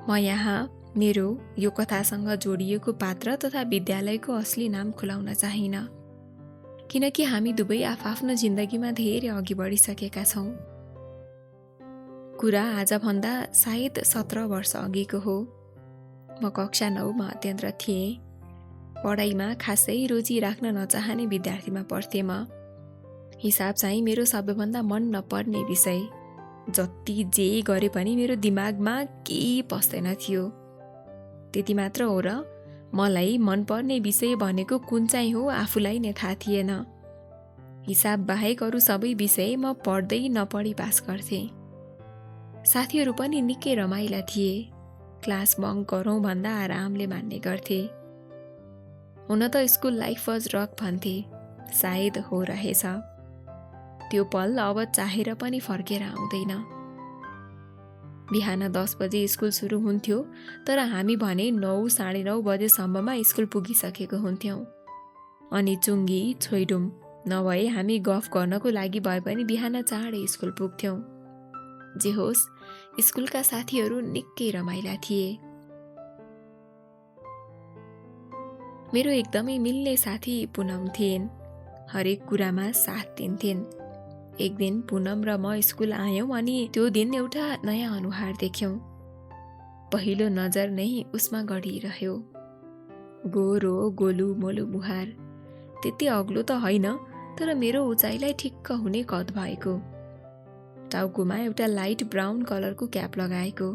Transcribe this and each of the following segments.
म यहाँ मेरो यो कथासँग जोडिएको पात्र तथा विद्यालयको असली नाम खुलाउन चाहिन, किनकि हामी दुवै आफआफ्नो जिन्दगीमा धेरै अघि बढिसकेका छौँ। कुरा आजभन्दा सायद 17 वर्ष अघिको हो। म कक्षा 9 मा अध्ययनरत थिएँ। पढाइमा खासै रुचि राख्न नचाहने विद्यार्थीमा पढ्थेँ म। हिसाब चाहिँ मेरो सबैभन्दा मन नपर्ने विषय। जति जे गरे पनि मेरो दिमागमा केही पस्दैन थियो। त्यति मात्र हो र मलाई मनपर्ने विषय भनेको कुन चाहिँ हो आफूलाई नै थाहा थिएन। हिसाब बाहेक अरू सबै विषय म पढ्दै नपढी पास गर्थेँ। साथीहरू पनि निकै रमाइला थिए। क्लास बङ्क गरौँ भन्दा आरामले मान्ने गर्थे। हुन त स्कुल लाइफ वाज रक भन्थे, सायद हो रहेछ। त्यो पल अब चाहेर पनि फर्केर आउँदैन। बिहान 10 बजे स्कुल सुरु हुन्थ्यो, तर हामी भने 9 साढे 9 बजेसम्ममा स्कुल पुगिसकेको हुन्थ्यौँ। अनि चुङ्गी छोइडुम नभए हामी गफ गर्नको लागि भए पनि बिहान चाँडै स्कुल पुग्थ्यौँ। जे होस्, स्कुलका साथीहरू निकै रमाइला थिए। मेरो एकदमै मिल्ने साथी पुनम थिइन्। हरेक कुरामा साथ दिन्थिन्। एक दिन पुनम र म स्कुल आयौँ अनि त्यो दिन एउटा नयाँ अनुहार देख्यौँ। पहिलो नजर नै उसमा गढिरह्यो। गोरो गोलु मोलु मुहार, त्यति अग्लो त होइन, तर मेरो उचाइलाई ठिक्क हुने कद भएको। टाउकोमा एउटा लाइट ब्राउन कलरको क्याप लगाएको।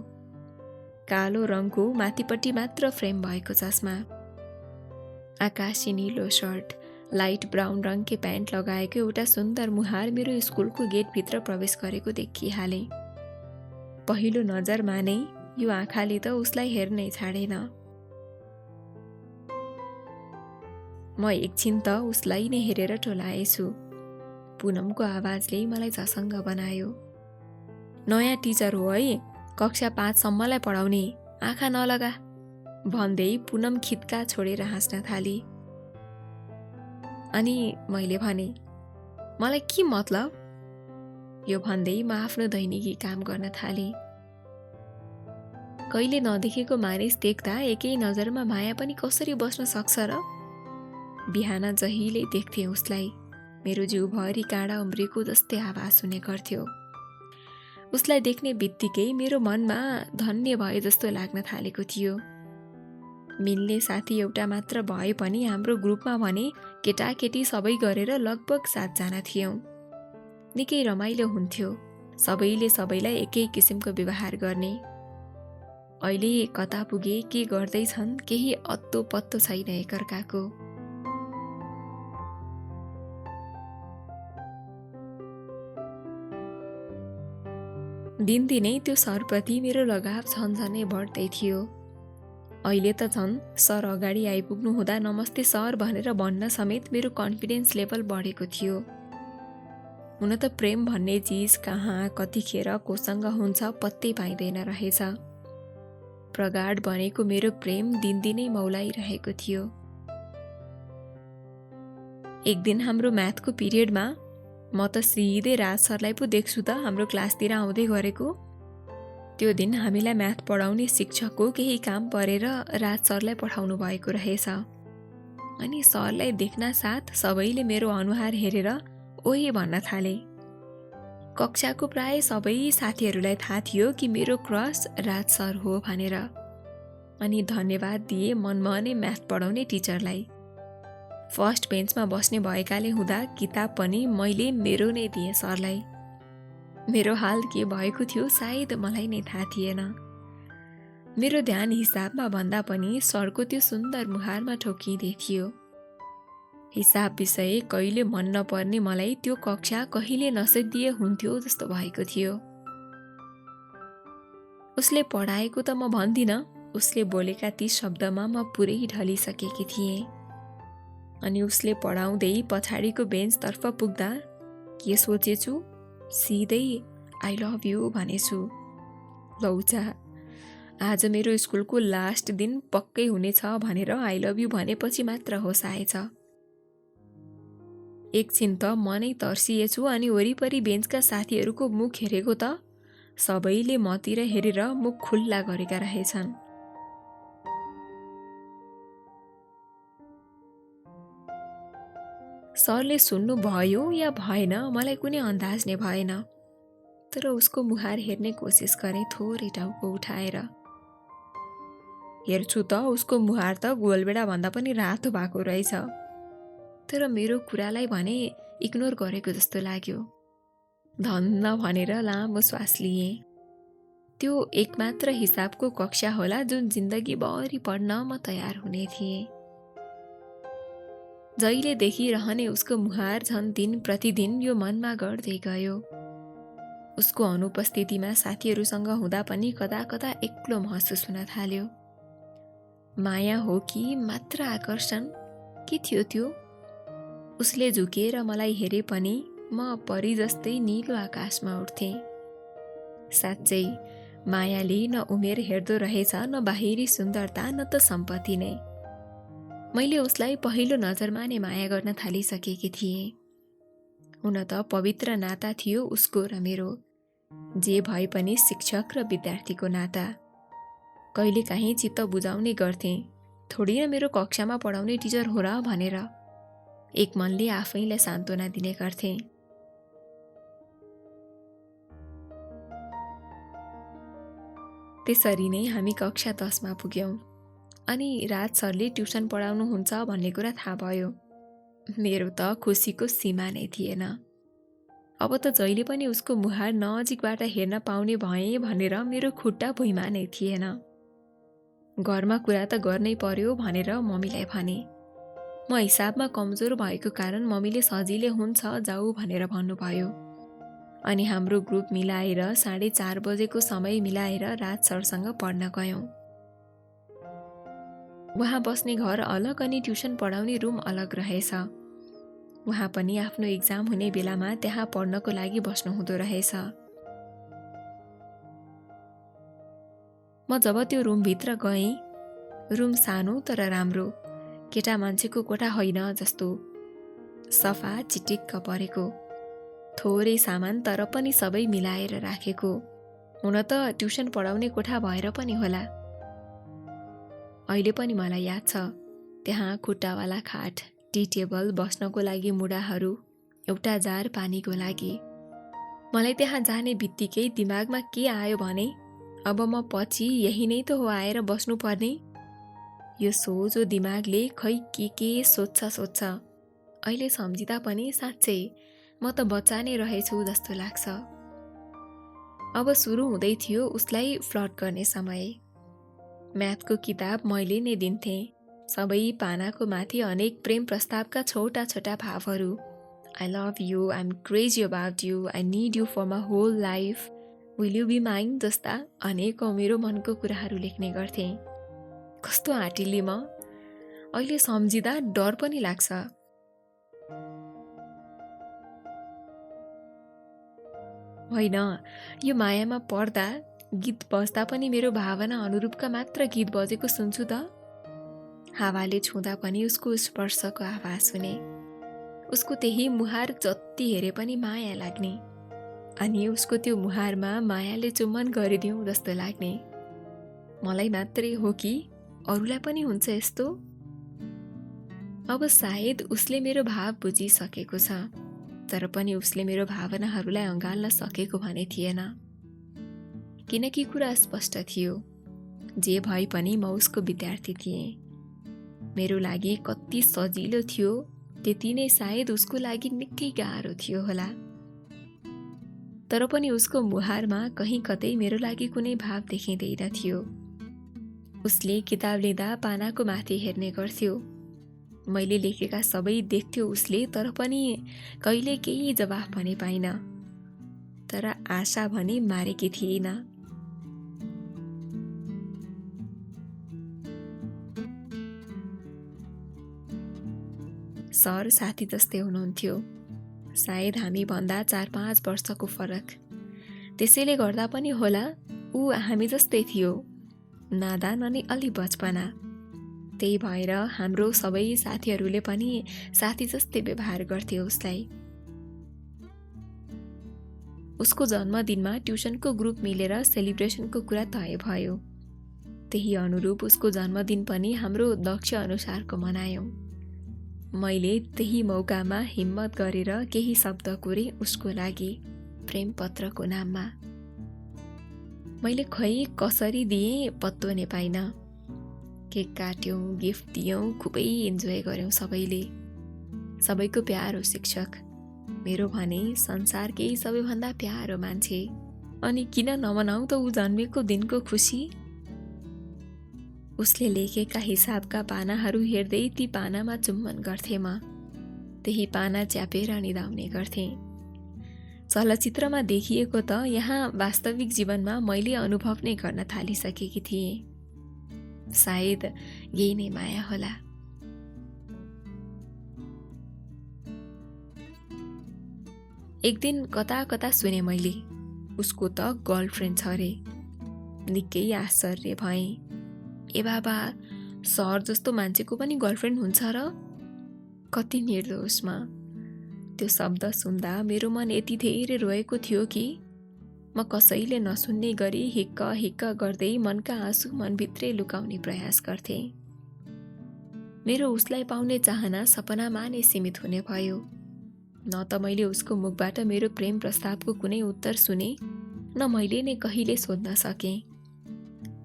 कालो रङको माथिपट्टि मात्र फ्रेम भएको चस्मा। आकाशी नीलो सर्ट, लाइट ब्राउन रङके प्यान्ट लगाएको एउटा सुन्दर मुहार मेरो स्कुलको गेटभित्र प्रवेश गरेको देखिहाले। पहिलो नजरमा नै यो आँखाले त उसलाई हेर्नै छाडेन। म एकछिन त उसलाई नै हेरेर टोलाएछु। पुनमको आवाजले मलाई झसङ्ग बनायो। नयाँ टिचर हो है, कक्षा 5 सम्मलाई पढाउने, आँखा नलगा भन्दै पुनम खित्का छोडेर हाँस्न थाली। अनि मैले भने, मलाई के मतलब? यो भन्दै म आफ्नो दैनिकी काम गर्न थालेँ। कहिले नदेखेको मानिस देख्दा एकै नजरमा माया पनि कसरी बस्न सक्छ र? बिहान जहिले देख्थेँ उसलाई, मेरो जिउभरि काँडा उम्रेको जस्तै आवाज हुने गर्थ्यो। उसलाई देख्ने बित्तिकै मेरो मनमा धन्य भए जस्तो लाग्न थालेको थियो। मिल्ने साथी एउटा मात्र भए पनि हाम्रो ग्रुपमा भने केटाकेटी सबै गरेर लगभग 7 जना थियौँ। निकै रमाइलो हुन्थ्यो, सबैले सबैलाई एकै किसिमको व्यवहार गर्ने। अहिले कता पुगे, के गर्दैछन्, केही अत्तो पत्तो छैन एकअर्काको। दिनदिनै त्यो सरप्रति मेरो लगाव झन्झनै बढ्दै थियो। अहिले त झन् सर अगाडि आइपुग्नु हुँदा नमस्ते सर भनेर भन्न समेत मेरो कन्फिडेन्स लेभल बढेको थियो। हुन त प्रेम भन्ने चिज कहाँ, कतिखेर, कोसँग हुन्छ पत्तै पाइँदैन रहेछ। प्रगाढ बनेको मेरो प्रेम दिनदिनै मौलाइरहेको थियो। एक दिन हाम्रो म्याथको पिरियडमा म त सिधै राज सरलाई पो देख्छु त हाम्रो क्लासतिर आउँदै गरेको। त्यो दिन हामीलाई म्याथ पढाउने शिक्षकको केही काम परेर राज सरलाई पठाउनु भएको रहेछ। अनि सरलाई देख्न साथ सबैले मेरो अनुहार हेरेर ओहे भन्न थाले। कक्षाको प्राय सबै साथीहरूलाई थाहा थियो कि मेरो क्रस राज सर हो भनेर। अनि धन्यवाद दिए मनमा नै म्याथ पढाउने टिचरलाई। फर्स्ट बेन्चमा बस्ने भएकाले हुँदा किताब पनि मैले मेरो नै दिएँ सरलाई। मेरो हाल के भएको थियो सायद मलाई नै थाहा थिएन। मेरो ध्यान हिसाबमा भन्दा पनि सरको त्यो सुन्दर मुहारमा ठोकिँदै थियो। हिसाब विषय कहिले मन नपर्ने मलाई त्यो कक्षा कहिले नसिद्धिए हुन्थ्यो जस्तो भएको थियो। उसले पढाएको त म भन्दिनँ, उसले बोलेका ती शब्दमा म पुरै ढलिसकेकी थिएँ। अनि उसले पढाउँदै पछाडिको बेन्चतर्फ पुग्दा के सोचेछु? सिधै आई लभ यु भनेछु। लौचा, आज मेरो स्कुलको लास्ट दिन पक्कै हुनेछ भनेर आई लभ यु भनेपछि मात्र होस आएछ। एकछिन त म नै तर्सिएछु अनि वरिपरि बेन्चका साथीहरूको मुख हेरेको त सबैले मतिर हेरेर मुख खुल्ला गरेका रहेछन्। सरले सुन्नु भयो या भएन मलाई कुनै अन्दाज नै भएन, तर उसको मुहार हेर्ने कोसिस गरेँ थोरै टाउको उठाएर। हेर्छु त उसको मुहार त गोलबेडा भन्दा पनि रातो भएको रहेछ, तर मेरो कुरालाई भने इग्नोर गरेको जस्तो लाग्यो। धन्न भनेर लामो श्वास लिएँ। त्यो एकमात्र हिसाबको कक्षा होला जुन जिन्दगीभरि पढ्न म तयार हुने थिएँ। जहिले देखिरहने उसको मुहार झन् दिन प्रतिदिन यो मनमा गर्दै गयो। उसको अनुपस्थितिमा साथीहरूसँग हुँदा पनि कदा कदा एक्लो महसुस हुन थाल्यो। माया हो कि मात्र आकर्षण के थियो त्यो? उसले झुकेर मलाई हेरे पनि म परी जस्तै नीलो आकाशमा उड्थेँ। साँच्चै मायाले न उमेर हेर्दो रहेछ, न बाहिरी सुन्दरता, न त सम्पत्ति नै। मैले उसलाई पहिलो नजरमा नै माया गर्न थालिसकेकी थिएँ। हुन त पवित्र नाता थियो उसको र मेरो, जे भए पनि शिक्षक र विद्यार्थीको नाता। कहिलेकाहीँ चित्त बुझाउने गर्थेँ, थोडी न मेरो कक्षामा पढाउने टिचर हो र भनेर एक मनले आफैलाई सान्त्वना दिने गर्थेँ। त्यसरी नै हामी कक्षा 10 मा पुग्यौँ अनि राज सरले ट्युसन पढाउनुहुन्छ भन्ने कुरा थाहा भयो। मेरो त खुसीको सीमा नै थिएन। अब त जहिले पनि उसको मुहार नजिकबाट हेर्न पाउने भएँ भनेर मेरो खुट्टा भुइँमा नै थिएन। घरमा कुरा त गर्नै पर्यो भनेर मम्मीलाई भने। म हिसाबमा कमजोर भएको कारण मम्मीले सजिलै हुन्छ जाऊ भनेर भन्नुभयो। अनि हाम्रो ग्रुप मिलाएर 4:30 बजेको समय मिलाएर राज सरसँग पढ्न गयौँ। उहाँ बस्ने घर अलग अनि ट्युसन पढाउने रुम अलग रहेछ। उहाँ पनि आफ्नो एक्जाम हुने बेलामा त्यहाँ पढ्नको लागि बस्नुहुँदो रहेछ। म जब त्यो रुमभित्र गएँ, रुम सानो तर राम्रो, केटा मान्छेको कोठा होइन जस्तो, सफा चिटिक्क परेको, थोरै सामान तर पनि सबै मिलाएर राखेको। हुन त ट्युसन पढाउने कोठा भएर पनि होला। अहिले पनि मलाई याद छ, त्यहाँ खुट्टावाला खाट, टी टेबल, बस्नको लागि मुढाहरू, एउटा जार पानीको लागि। मलाई त्यहाँ जाने बित्तिकै दिमागमा के आयो भने अब म पछि यही नै त हो आएर बस्नुपर्ने। यो सोझो दिमागले खै के सोच्छ। अहिले सम्झिँदा पनि साँच्चै म त बच्चा नै रहेछु जस्तो लाग्छ। अब सुरु हुँदै थियो उसलाई फ्लर्ट गर्ने समय। म्याथको किताब मैले नै दिन्थेँ। सबै पानाको माथि अनेक प्रेम प्रस्तावका छोटा छोटा भावहरू, I love you, I am crazy about you, I need you for my whole life, will you be mine जस्ता अनेकौं मेरो मनको कुराहरू लेख्ने गर्थेँ। कस्तो आँटिली म! अहिले सम्झिँदा डर पनि लाग्छ। होइन, यो मायामा पर्दा गीत बज्दा पनि मेरो भावना अनुरूपका मात्र गीत बजेको सुन्छु त। हावाले छुँदा पनि उसको स्पर्शको आवाज हुने, उसको त्यही मुहार जति हेरे पनि माया लाग्ने, अनि उसको त्यो मुहारमा मायाले चुम्बन गरिदिउँ जस्तो लाग्ने। मलाई मात्रै हो कि अरूलाई पनि हुन्छ यस्तो? अब सायद उसले मेरो भाव बुझिसकेको छ, तर पनि उसले मेरो भावनाहरूलाई अँगाल्न सकेको भने थिएन। किनकि कुरा स्पष्ट थियो, जे भए पनि म उसको विद्यार्थी थिएँ। मेरो लागि कति सजिलो थियो त्यति नै सायद उसको लागि निकै गाह्रो थियो होला। तर पनि उसको मुहारमा कहीँ कतै मेरो लागि कुनै भाव देखिँदैन थियो। उसले किताब लिँदा पानाको माथि हेर्ने गर्थ्यो। मैले लेखेका सबै देख्थ्यो उसले, तर पनि कहिले केही जवाफ भने पाइन। तर आशा भने मारेकी थिएन। सर साथी जस्तै हुनुहुन्थ्यो, सायद हामी भन्दा 4-5 वर्षको फरक। त्यसैले गर्दा पनि होला ऊ हामी जस्तै थियो, नादान अनि अलि बचपना। त्यही भएर हाम्रो सबै साथीहरूले पनि साथी जस्तै व्यवहार गर्थे उसलाई। उसको जन्मदिनमा ट्युसनको ग्रुप मिलेर सेलिब्रेसनको कुरा तय भयो। त्यही अनुरूप उसको जन्मदिन पनि हाम्रो लक्ष्य अनुसारको मनायौँ। मैले त्यही मौकामा हिम्मत गरेर केही शब्द कोरेँ उसको लागि प्रेम पत्रको नाममा। मैले खै कसरी दिएँ पत्तो नै पाइनँ। केक काट्यौँ, गिफ्ट दियौँ, खुबै इन्जोय गऱ्यौँ सबैले। सबैको प्यारो शिक्षक, मेरो भने संसारकै सबैभन्दा प्यारो मान्छे। अनि किन नमनाऊ त ऊ जन्मेको दिनको खुसी। उसले लेखेका हिसाबका पानाहरू हेर्दै ती पानामा चुम्बन गर्थेँ म। त्यही पाना च्यापेर निदाउने गर्थेँ। चलचित्रमा देखिएको त यहाँ वास्तविक जीवनमा मैले अनुभव नै गर्न थालिसकेकी थिएँ। सायद यही नै माया होला। एक दिन कता कता सुने मैले उसको त गर्लफ्रेन्ड छ रे। निकै आश्चर्य भएँ। ए बाबा, सर जस्तो मान्छेको पनि गर्लफ्रेन्ड हुन्छ र? कति निर्दोष म। त्यो शब्द सुन्दा मेरो मन यति धेरै रोएको थियो कि म कसैले नसुन्ने गरी हिक्क हिक्क गर्दै मनका आँसु मनभित्रै लुकाउने प्रयास गर्थेँ। मेरो उसलाई पाउने चाहना सपनामा नै सीमित हुने भयो। न त मैले उसको मुखबाट मेरो प्रेम प्रस्तावको कुनै उत्तर सुने, न मैले नै कहिले सोध्न सकेँ।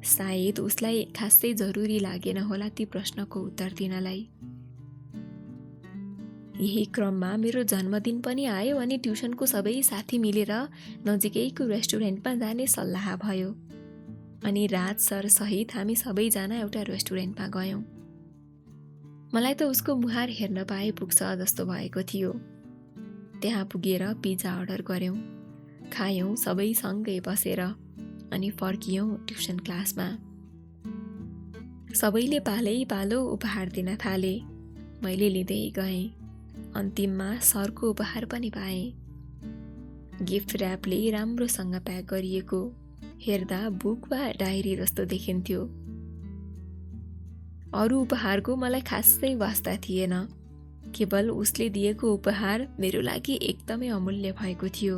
सायद उसलाई खासै जरुरी लागेन होला ती प्रश्नको उत्तर दिनलाई। यही क्रममा मेरो जन्मदिन पनि आयो अनि ट्युसनको सबै साथी मिलेर नजिकैको रेस्टुरेन्टमा जाने सल्लाह भयो। अनि राज सर सहित हामी सबैजना एउटा रेस्टुरेन्टमा गयौँ। मलाई त उसको मुहार हेर्न पाए पुग्छ जस्तो भएको थियो। त्यहाँ पुगेर पिज्जा अर्डर गर्यौँ, खायौँ सबै सँगै बसेर, अनि फर्कियौँ ट्युसन क्लासमा। सबैले पालै पालो उपहार दिन थाले। मैले लिँदै गएँ। अन्तिममा सरको उपहार पनि पाएँ। गिफ्ट ऱ्यापले राम्रोसँग प्याक गरिएको, हेर्दा बुक वा डायरी जस्तो देखिन्थ्यो। अरू उपहारको मलाई खासै वास्ता थिएन। केवल उसले दिएको उपहार मेरो लागि एकदमै अमूल्य भएको थियो।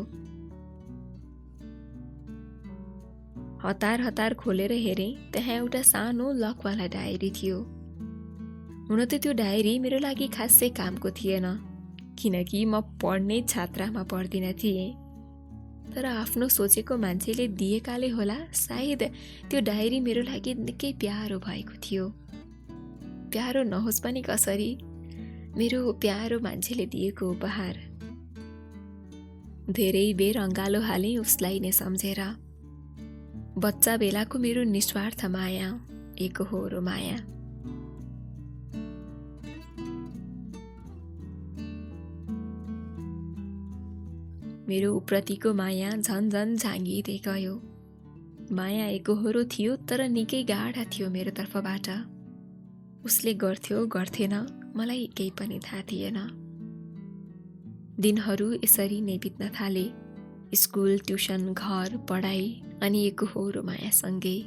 हतार हतार खोलेर हेरेँ, त्यहाँ एउटा सानो लकवाला डायरी थियो। हुन त त्यो डायरी मेरो लागि खासै कामको थिएन, किनकि म पढ्ने छात्रामा पर्दिन थिएँ। तर आफ्नो सोचेको मान्छेले दिएकाले होला सायद त्यो डायरी मेरो लागि निकै प्यारो भएको थियो। प्यारो नहोस् पनि कसरी, मेरो प्यारो मान्छेले दिएको उपहार। धेरै बेर अँगालो हालेँ उसलाई नै सम्झेर। बच्चा बेलाको मेरो निस्वार्थ माया, एकहोरो माया। मेरो उप्रतिको माया झन झन झाँगिँदै गयो। माया एकहोरो थियो तर निकै गाढा थियो मेरो तर्फबाट। उसले गर्थ्यो गर्थेन मलाई केही पनि थाहा थिएन। दिनहरू यसरी नै बित्न थाले। स्कुल, ट्युसन, घर, पढाइ अनि एकहोरो मायासँगै।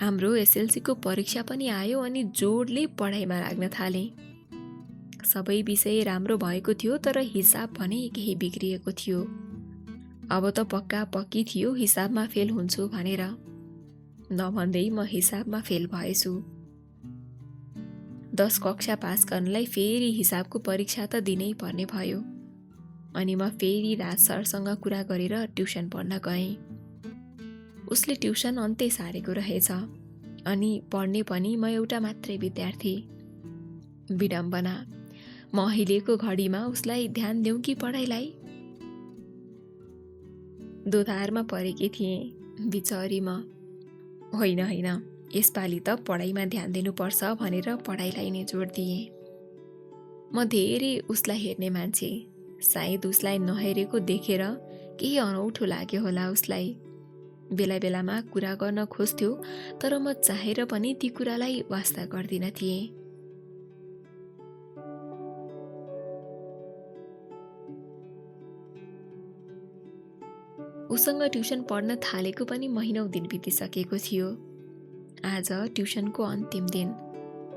हाम्रो एसएलसीको परीक्षा पनि आयो अनि जोडले पढाइमा लाग्न थाले। सबै विषय राम्रो भएको थियो तर हिसाब भने केही बिग्रिएको थियो। अब त पक्का पक्की थियो हिसाबमा फेल हुन्छु भनेर। नभन्दै म हिसाबमा फेल भएछु। 10 कक्षा पास गर्नलाई फेरि हिसाबको परीक्षा त दिनै पर्ने भयो। अनि म फेरि राज सरसँग कुरा गरेर ट्युसन पढ्न गएँ। उसले ट्युसन अन्त्य सारेको रहेछ अनि पढ्ने पनि म एउटा मात्रै विद्यार्थी। विडम्बना, म अहिलेको घडीमा उसलाई ध्यान देऊ कि पढाइलाई? दोधारमा परेकी थिएँ बिचरी म। होइन होइन, यसपालि त पढाइमा ध्यान दिनुपर्छ भनेर पढाइलाई नै जोड दिएँ। म धेरै उसलाई हेर्ने मान्छे। सायद उसलाई नहेरेको देखेर केही अनौठो लाग्यो होला उसलाई। बेला बेलामा कुरा गर्न खोज्थ्यो तर म चाहेर पनि ती कुरालाई वास्ता गर्दिन थिएँ। उसँग ट्युसन पढ्न थालेको पनि महिनौं दिन बितिसकेको थियो। आज ट्युसनको अन्तिम दिन।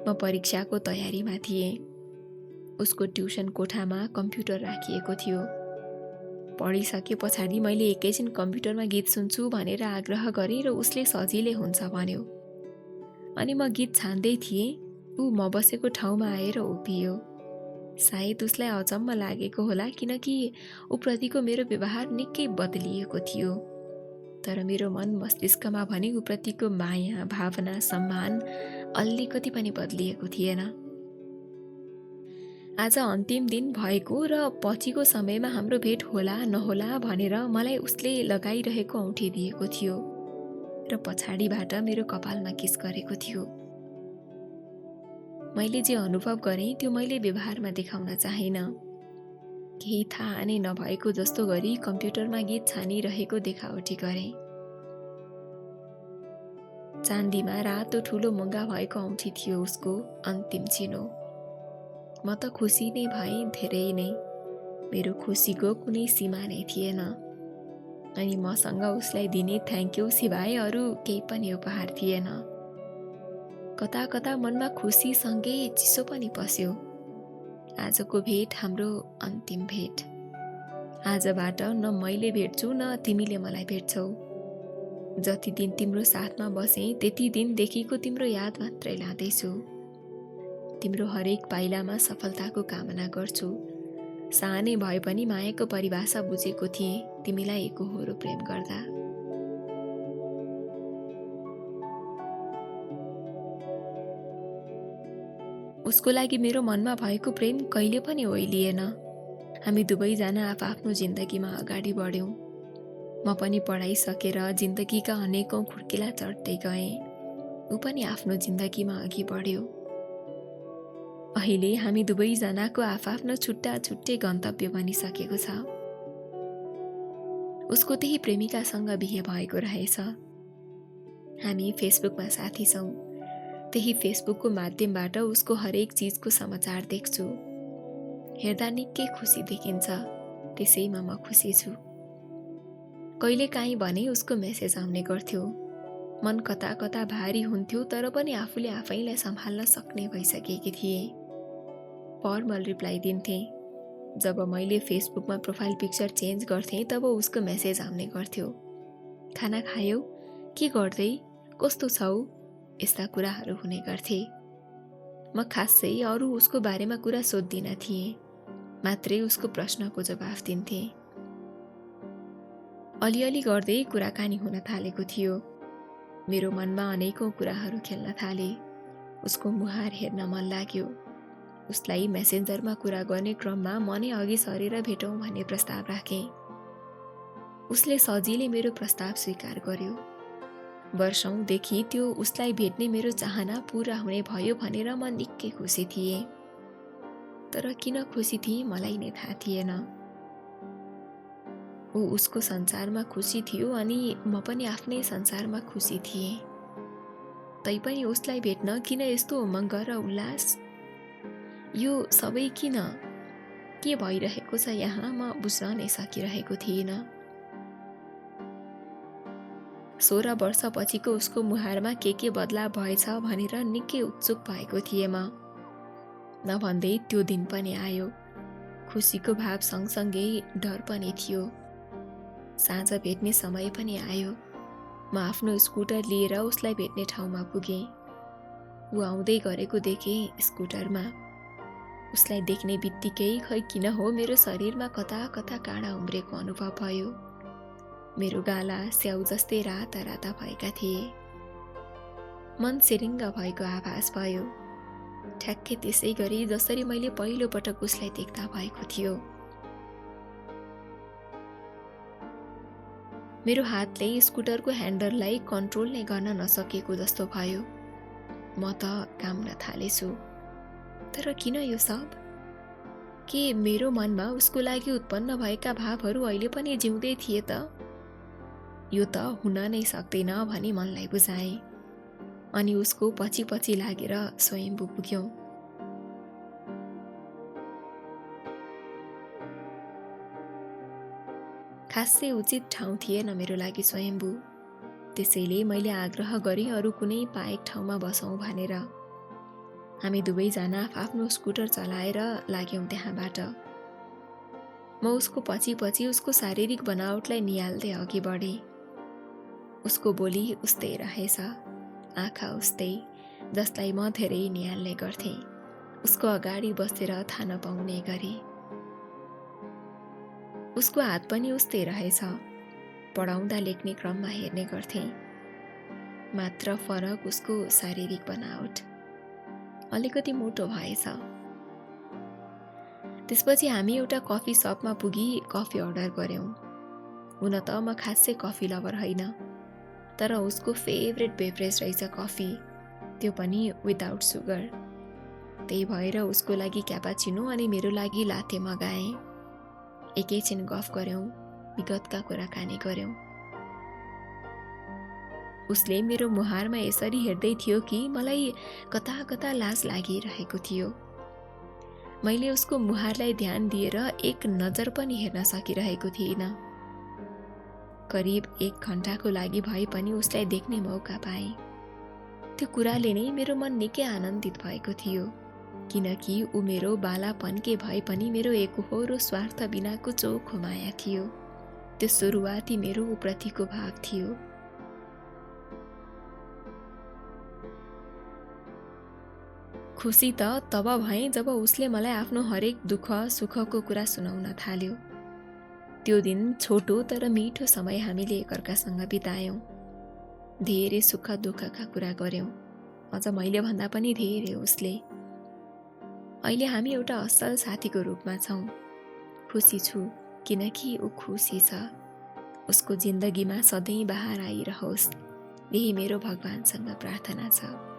म परीक्षाको तयारीमा थिएँ। उसको ट्युसन कोठामा कम्प्युटर राखिएको थियो। पढिसके पछाडि मैले एकैछिन कम्प्युटरमा गीत सुन्छु भनेर आग्रह गरेँ र उसले सजिलै हुन्छ भन्यो। अनि म गीत छान्दै थिएँ, ऊ म बसेको ठाउँमा आएर उभियो। सायद उसलाई अचम्म लागेको होला किनकि ऊप्रतिको मेरो व्यवहार निकै बदलिएको थियो। तर मेरो मन मस्तिष्कमा भने ऊप्रतिको माया, भावना, सम्मान अलिकति पनि बदलिएको थिएन। आज अन्तिम दिन भएको र पछिको समयमा हाम्रो भेट होला नहोला भनेर मलाई उसले लगाइरहेको औँठी दिएको थियो र पछाडिबाट मेरो कपालमा किस गरेको थियो। मैले जे अनुभव गरेँ त्यो मैले व्यवहारमा देखाउन चाहेन। केही थाहा नै नभएको जस्तो गरी कम्प्युटरमा गीत छानिरहेको देखावटी गरेँ। चाँदीमा रातो ठुलो मुङ्गा भएको औँठी थियो उसको अन्तिम चिनो। म त खुसी नै भएँ, धेरै नै। मेरो खुसीको कुनै सीमा नै थिएन। अनि मसँग उसलाई दिने थ्याङ्क यू सिवाय अरू केही पनि उपहार थिएन। कता कता मनमा खुसीसँगै चिसो पनि पस्यो। आजको भेट हाम्रो अन्तिम भेट। आजबाट न मैले भेट्छु न तिमीले मलाई भेट्छौ। जति दिन तिम्रो साथमा बसेँ त्यति दिनदेखिको तिम्रो याद मात्रै लाँदैछु। तिम्रो हरेक पाइलामा सफलताको कामना गर्छु। सानै भए पनि मायाको परिभाषा बुझेको थिएँ तिमीलाई एकोहोरो प्रेम गर्दा। उसको लागि मेरो मनमा भएको प्रेम कहिले पनि ओइलिएन। हामी दुवैजना आफआफ्नो जिन्दगीमा अगाडि बढ्यौँ। म पनि पढाइ सकेर जिन्दगीका अनेकौं खुड्किला चढ्दै गएँ। ऊ पनि आफ्नो जिन्दगीमा अघि बढ्यो। अहिले हामी दुवैजनाको आफआफ्नो छुट्टा छुट्टै गन्तव्य बनिसकेको छ। उसको त्यही प्रेमिकासँग बिहे भएको रहेछ। हामी फेसबुकमा साथी छौँ। त्यही फेसबुकको माध्यमबाट उसको हरेक चिजको समाचार देख्छु। हेर्दा निकै खुसी देखिन्छ, त्यसैमा म खुसी छु। कहिलेकाहीँ भने उसको मेसेज आउने गर्थ्यो। मन कता कता भारी हुन्थ्यो तर पनि आफूले आफैलाई सम्हाल्न सक्ने भइसकेकी थिए। फर्मल रिप्लाई दिन्थे। जब मैले फेसबुकमा प्रोफाइल पिक्चर चेन्ज गर्थेँ तब उसको मेसेज आउने गर्थ्यो। खाना खायौ? के गर्दै? कस्तो छौ? यस्ता कुराहरू हुने गर्थे। म खासै अरू उसको बारेमा कुरा सोध्दिन थिएँ, मात्रै उसको प्रश्नको जवाफ दिन्थे। अलिअलि गर्दै कुराकानी हुन थालेको थियो। मेरो मनमा अनेकौं कुराहरू खेल्न थाले। उसको मुहार हेर्न मन लाग्यो। उसलाई मेसेन्जरमा कुरा गर्ने क्रममा मनै अघि सरेर भेटौँ भन्ने प्रस्ताव राखेँ। उसले सजिलै मेरो प्रस्ताव स्वीकार गर्यो। वर्षौंदेखि त्यो उसलाई भेट्ने मेरो चाहना पूरा हुने भयो भनेर म निकै खुसी थिएँ। तर किन खुसी थिएँ मलाई नै थाहा थिएन। ऊ उसको संसारमा खुसी थियो अनि म पनि आफ्नै संसारमा खुसी थिएँ। तैपनि उसलाई भेट्न किन यस्तो उमङ्ग र उल्लास? यो सबै किन? के भइरहेको छ यहाँ म बुझ्न नै सकिरहेको थिइनँ। 16 वर्षपछिको उसको मुहारमा के बदलाव भएछ भनेर निकै उत्सुक भएको थिएँ म। नभन्दै त्यो दिन पनि आयो। खुसीको भाव सँगसँगै डर पनि थियो। साँझ भेट्ने समय पनि आयो। म आफ्नो स्कुटर लिएर उसलाई भेट्ने ठाउँमा पुगेँ। ऊ आउँदै गरेको देखेँ स्कुटरमा। उसलाई देख्ने बित्तिकै खै किन हो मेरो शरीरमा कता कता काँडा उम्रेको अनुभव भयो। मेरो गाला स्याउ जस्तै राता राता भएका थिए। मन सिरिङ्ग भएको आभास भयो। ठ्याक्कै त्यसै गरी जसरी मैले पहिलो पटक उसलाई देख्दा भएको थियो। मेरो हातले स्कुटरको ह्यान्डललाई कन्ट्रोल नै गर्न नसकेको जस्तो भयो। म त काम्न थालेछु। तर किन यो सब? के मेरो मनमा उसको लागि उत्पन्न भएका भावहरू अहिले पनि जिउँदै थिए त? यो त हुन नै सक्दैन भनी मनलाई बुझाएँ। अनि उसको पछि पछि लागेर स्वयम्भू पुग्यौं। खासै उचित ठाउँ थिएन मेरो लागि स्वयम्भू। त्यसैले मैले आग्रह गरेँ अरू कुनै पाएक ठाउँमा बसौँ भनेर। हामी दुवैजना आफ्नो स्कुटर चलाएर लाग्यौं त्यहाँबाट। म उसको पछि पछि उसको शारीरिक बनावटलाई निहाल्दै अघि बढेँ। उसको बोली उस्तै रहेछ, आँखा उस्तै, जसलाई म धेरै निहाल्ने गर्थेँ। उसको अगाडि बसेर थाहा नपाउने गरेँ। उसको हात पनि उस्तै रहेछ, पढाउँदा लेख्ने क्रममा हेर्ने गर्थेँ। मात्र फरक उसको शारीरिक बनावट, अलिकति मोटो भएछ। त्यसपछि हामी एउटा कफी सपमा पुगी कफी अर्डर गर्यौँ। हुन त म खासै कफी लभर होइन, तर उसको फेभरेट बेभरेज रहेछ कफी, त्यो पनि विदाउट सुगर। त्यही भएर उसको लागि क्यापाचिनो अनि मेरो लागि लाते मगाएँ। एकैछिन गफ गर्यौँ, विगतका कुराकानी गर्यौँ। उसले मेरो मुहारमा यसरी हेर्दै थियो कि मलाई कता कता लाज लागिरहेको थियो। मैले उसको मुहारलाई ध्यान दिएर एक नजर पनि हेर्न सकिरहेको थिइनँ। करिब 1 घण्टाको लागि भए पनि उसलाई देख्ने मौका पाएँ। त्यो कुराले नै मेरो मन निकै आनन्दित भएको थियो, किनकि ऊ मेरो बालापनके भए पनि मेरो एकहोरो स्वार्थ बिनाको चोखो माया थियो। त्यो सुरुवाती मेरो ऊप्रतिको भाव थियो। खुसी त तब भएँ जब उसले मलाई आफ्नो हरेक दुःख सुखको कुरा सुनाउन थाल्यो। त्यो दिन छोटो तर मिठो समय हामीले एकअर्कासँग बितायौँ। धेरै सुख दुःखका कुरा गर्यौँ, अझ मैले भन्दा पनि धेरै उसले। अहिले हामी एउटा असल साथीको रूपमा छौँ। खुसी छु किनकि ऊ खुसी छ। उसको जिन्दगीमा सधैँ बहार आइरहोस्, यही मेरो भगवानसँग प्रार्थना छ।